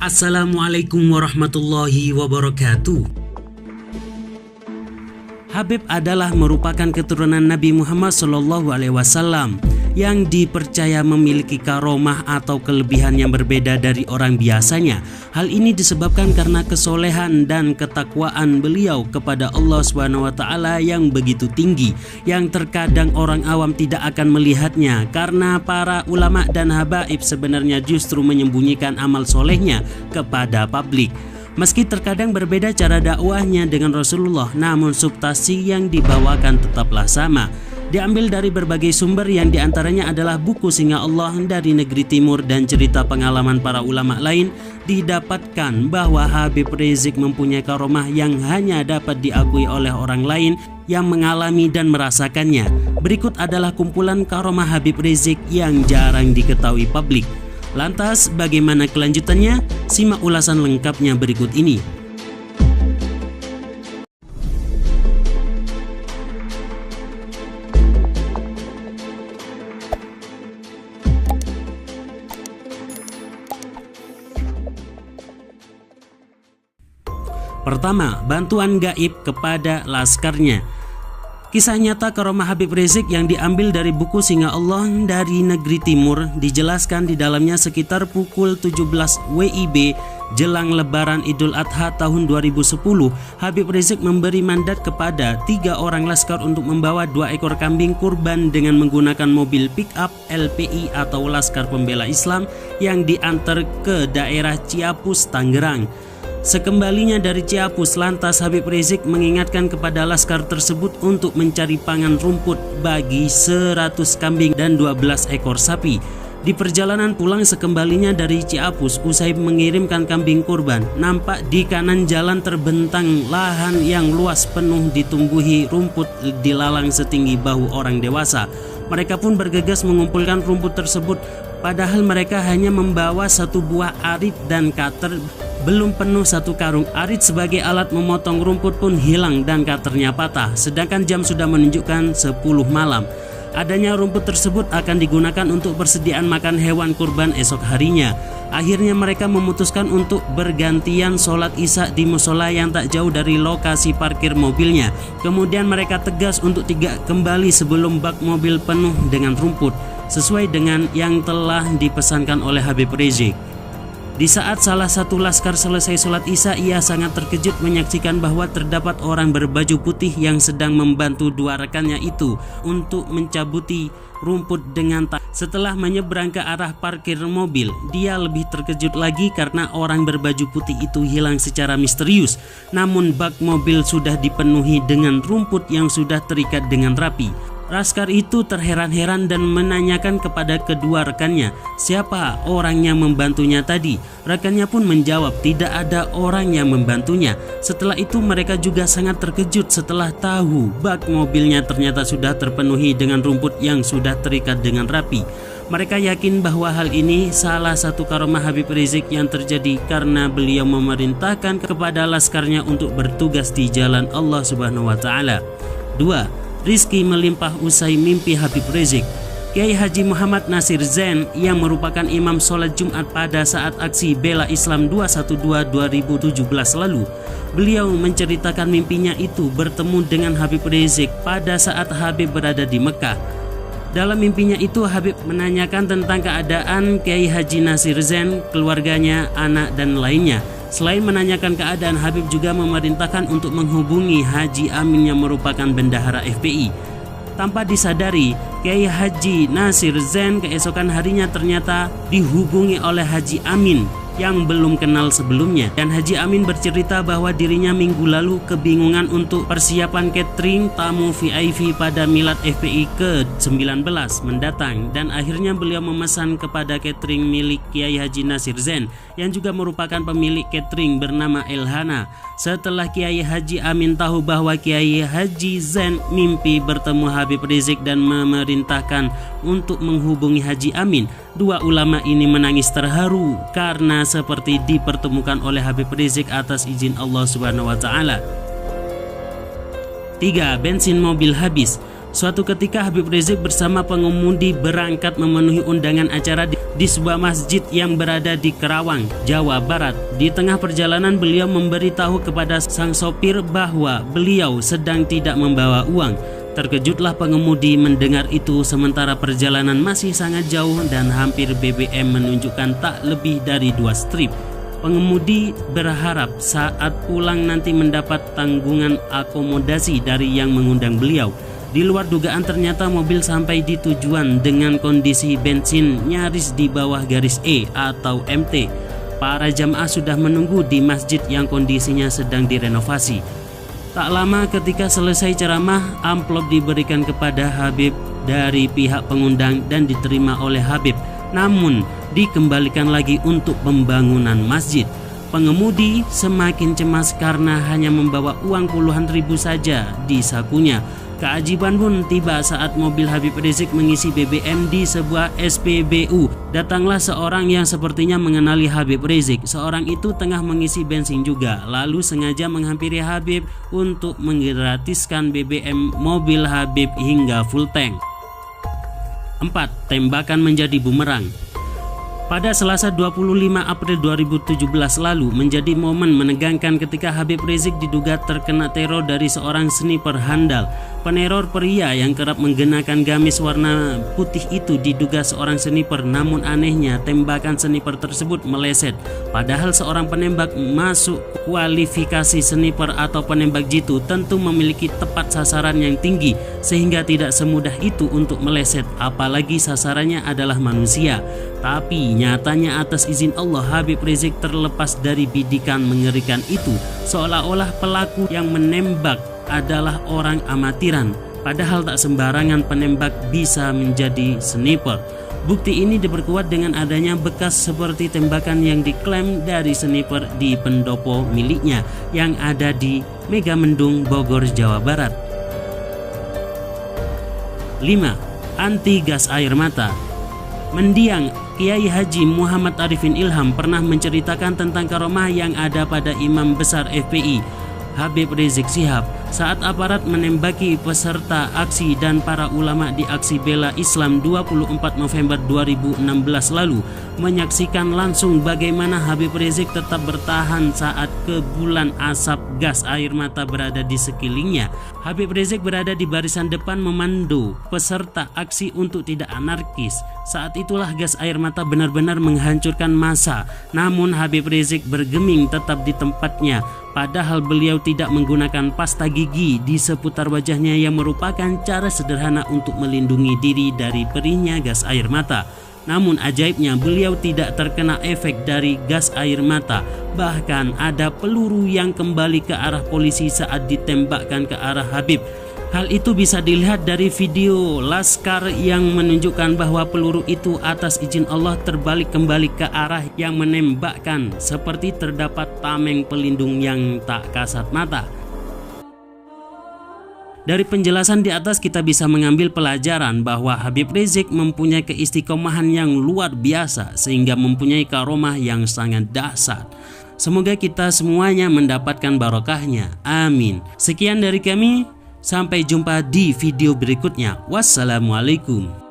Assalamualaikum warahmatullahi wabarakatuh. Habib adalah merupakan keturunan Nabi Muhammad SAW yang dipercaya memiliki karomah atau kelebihan yang berbeda dari orang biasanya. Hal ini disebabkan karena kesolehan dan ketakwaan beliau kepada Allah SWT yang begitu tinggi, yang terkadang orang awam tidak akan melihatnya karena para ulama dan habaib sebenarnya justru menyembunyikan amal solehnya kepada publik. Meski terkadang berbeda cara dakwahnya dengan Rasulullah, namun substansi yang dibawakan tetaplah sama. Diambil dari berbagai sumber yang diantaranya adalah buku Singa Allah dari Negeri Timur dan cerita pengalaman para ulama lain. Didapatkan bahwa Habib Rizik mempunyai karomah yang hanya dapat diakui oleh orang lain yang mengalami dan merasakannya. Berikut adalah kumpulan karomah Habib Rizik yang jarang diketahui publik. Lantas bagaimana kelanjutannya? Simak ulasan lengkapnya berikut ini. Pertama, bantuan gaib kepada laskarnya. Kisah nyata karomah Habib Rizik yang diambil dari buku Singa Allah dari Negeri Timur dijelaskan di dalamnya sekitar pukul 17 WIB jelang Lebaran Idul Adha tahun 2010, Habib Rizik memberi mandat kepada 3 orang laskar untuk membawa 2 ekor kambing kurban dengan menggunakan mobil pick-up LPI atau Laskar Pembela Islam yang diantar ke daerah Ciapus, Tangerang. Sekembalinya dari Ciapus, lantas Habib Rizik mengingatkan kepada laskar tersebut untuk mencari pangan rumput bagi 100 kambing dan 12 ekor sapi. Di perjalanan pulang sekembalinya dari Ciapus, usai mengirimkan kambing kurban, nampak di kanan jalan terbentang lahan yang luas penuh ditumbuhi rumput dilalang setinggi bahu orang dewasa. Mereka pun bergegas mengumpulkan rumput tersebut, padahal mereka hanya membawa 1 buah arit dan cutter. Belum penuh 1 karung arit sebagai alat memotong rumput pun hilang dan cutternya patah, sedangkan jam sudah menunjukkan 10 malam. Adanya rumput tersebut akan digunakan untuk persediaan makan hewan kurban esok harinya. Akhirnya mereka memutuskan untuk bergantian sholat isya di musola yang tak jauh dari lokasi parkir mobilnya. Kemudian mereka tegas untuk tidak kembali sebelum bak mobil penuh dengan rumput, sesuai dengan yang telah dipesankan oleh Habib Rizik. Di saat salah satu laskar selesai sholat isya, ia sangat terkejut menyaksikan bahwa terdapat orang berbaju putih yang sedang membantu 2 rekannya itu untuk mencabuti rumput dengan tangan. Setelah menyeberang ke arah parkir mobil, dia lebih terkejut lagi karena orang berbaju putih itu hilang secara misterius. Namun bak mobil sudah dipenuhi dengan rumput yang sudah terikat dengan rapi. Laskar itu terheran-heran dan menanyakan kepada kedua rekannya, siapa orang yang membantunya tadi. Rekannya pun menjawab tidak ada orang yang membantunya. Setelah itu mereka juga sangat terkejut setelah tahu bak mobilnya ternyata sudah terpenuhi dengan rumput yang sudah terikat dengan rapi. Mereka yakin bahwa hal ini salah satu karomah Habib Rizik yang terjadi karena beliau memerintahkan kepada laskarnya untuk bertugas di jalan Allah Subhanahu wa taala. 2. Rizki melimpah usai mimpi Habib Rizik. Kiai Haji Muhammad Nasir Zain yang merupakan imam sholat Jumat pada saat aksi Bela Islam 212 2017 lalu, beliau menceritakan mimpinya itu bertemu dengan Habib Rizik pada saat Habib berada di Mekah. Dalam mimpinya itu Habib menanyakan tentang keadaan Kiai Haji Nasir Zain, keluarganya, anak dan lainnya. Selain menanyakan keadaan, Habib juga memerintahkan untuk menghubungi Haji Amin yang merupakan bendahara FPI. Tanpa disadari, Kiai Haji Nasir Zain keesokan harinya ternyata dihubungi oleh Haji Amin yang belum kenal sebelumnya. Dan Haji Amin bercerita bahwa dirinya minggu lalu kebingungan untuk persiapan catering tamu VIP pada Milad FPI ke-19 mendatang, dan akhirnya beliau memesan kepada catering milik Kiai Haji Nasir Zain yang juga merupakan pemilik catering bernama Elhana. Setelah Kiai Haji Amin tahu bahwa Kiai Haji Zain mimpi bertemu Habib Rizik dan memerintahkan untuk menghubungi Haji Amin, 2 ulama ini menangis terharu karena seperti dipertemukan oleh Habib Rizik atas izin Allah Subhanahu wa taala. 3. Bensin mobil habis. Suatu ketika Habib Rizik bersama pengemudi berangkat memenuhi undangan acara di sebuah masjid yang berada di Kerawang, Jawa Barat. Di tengah perjalanan beliau memberitahu kepada sang sopir bahwa beliau sedang tidak membawa uang. Terkejutlah pengemudi mendengar itu sementara perjalanan masih sangat jauh dan hampir BBM menunjukkan tak lebih dari 2 strip. Pengemudi berharap saat pulang nanti mendapat tanggungan akomodasi dari yang mengundang beliau. Di luar dugaan ternyata mobil sampai di tujuan dengan kondisi bensin nyaris di bawah garis E atau MT. Para jamaah sudah menunggu di masjid yang kondisinya sedang direnovasi. Tak lama ketika selesai ceramah, amplop diberikan kepada Habib dari pihak pengundang dan diterima oleh Habib. Namun dikembalikan lagi untuk pembangunan masjid. Pengemudi semakin cemas karena hanya membawa uang puluhan ribu saja di sakunya. Keajiban pun tiba saat mobil Habib Rizik mengisi BBM di sebuah SPBU. Datanglah seorang yang sepertinya mengenali Habib Rizik. Seorang itu tengah mengisi bensin juga, lalu sengaja menghampiri Habib untuk menggratiskan BBM mobil Habib hingga full tank. 4. Tembakan menjadi bumerang. Pada Selasa 25 April 2017 lalu menjadi momen menegangkan ketika Habib Rizik diduga terkena teror dari seorang sniper handal. Peneror pria yang kerap menggunakan gamis warna putih itu diduga seorang sniper, namun anehnya tembakan sniper tersebut meleset. Padahal seorang penembak masuk kualifikasi sniper atau penembak jitu tentu memiliki tepat sasaran yang tinggi sehingga tidak semudah itu untuk meleset, apalagi sasarannya adalah manusia. Tapi nyatanya atas izin Allah Habib Rizik terlepas dari bidikan mengerikan itu, seolah-olah pelaku yang menembak adalah orang amatiran. Padahal tak sembarangan penembak bisa menjadi sniper. Bukti ini diperkuat dengan adanya bekas seperti tembakan yang diklaim dari sniper di pendopo miliknya yang ada di Megamendung, Bogor, Jawa Barat. 5. Anti gas air mata. Mendiang Kiai Haji Muhammad Arifin Ilham pernah menceritakan tentang karomah yang ada pada Imam Besar FPI Habib Rizik Syihab saat aparat menembaki peserta aksi dan para ulama di aksi bela Islam 24 November 2016 lalu. Menyaksikan langsung bagaimana Habib Rizik tetap bertahan saat kebulan asap gas air mata berada di sekelilingnya. Habib Rizik berada di barisan depan memandu peserta aksi untuk tidak anarkis. Saat itulah gas air mata benar-benar menghancurkan massa. Namun Habib Rizik bergeming tetap di tempatnya. Padahal beliau tidak menggunakan pasta gigi di seputar wajahnya yang merupakan cara sederhana untuk melindungi diri dari perihnya gas air mata. Namun ajaibnya beliau tidak terkena efek dari gas air mata. Bahkan ada peluru yang kembali ke arah polisi saat ditembakkan ke arah Habib. Hal itu bisa dilihat dari video Laskar yang menunjukkan bahwa peluru itu atas izin Allah terbalik kembali ke arah yang menembakkan, seperti terdapat tameng pelindung yang tak kasat mata. Dari penjelasan di atas kita bisa mengambil pelajaran bahwa Habib Rizik mempunyai keistiqomahan yang luar biasa sehingga mempunyai karomah yang sangat dahsyat. Semoga kita semuanya mendapatkan barokahnya. Amin. Sekian dari kami. Sampai jumpa di video berikutnya. Wassalamualaikum.